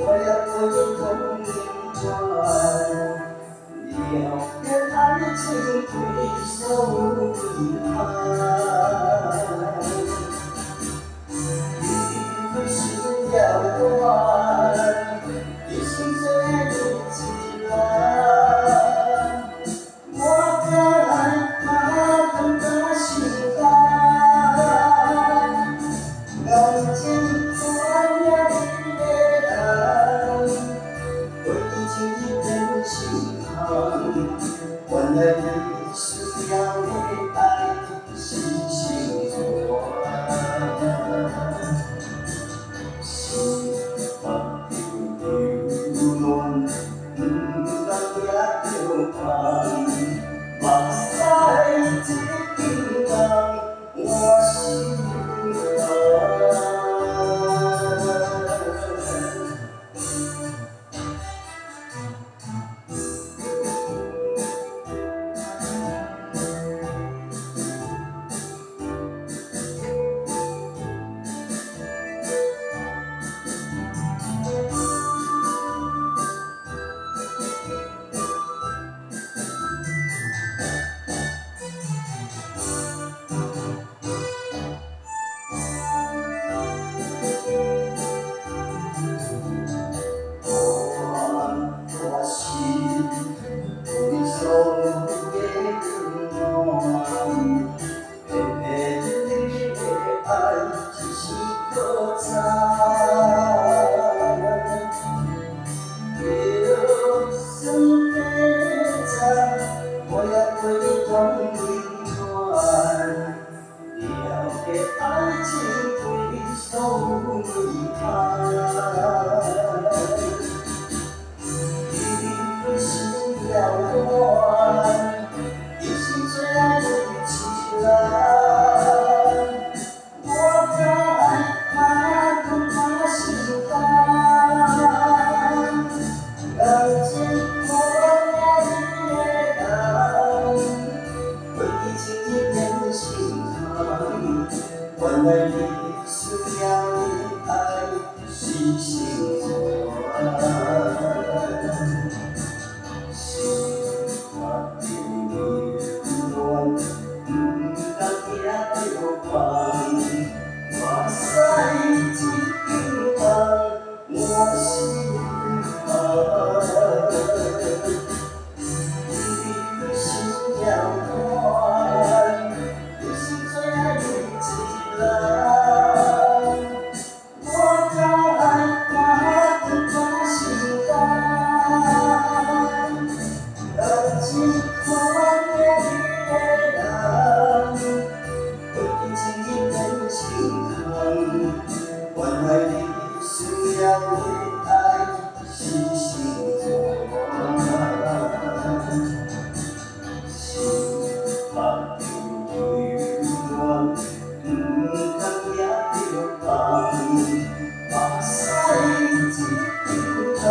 我要回头转，了解爱情回首遗憾，一回心要断，一心最爱的自然，我的爱它痛的心烦，了解穿越的爱，我已经一片心寒，换来你需要的爱细心做爱。心花流乱，不敢也流淌，目屎一滴当我心寒。爱情回首遗憾，一颗心要断，一心最爱的起来，我的爱它痛它心烦，了解我的爱，我已经一片心寒。换来你需要的爱，细心做爱。心花流乱，不敢也流淌，目屎一当我心寒。一颗心要断，一心最爱的自然，我的爱它痛它心烦，了解穿越的人，我已经一片心寒，换来你需要的爱，细心做爱。心花流乱，不敢也流淌，目屎一滴当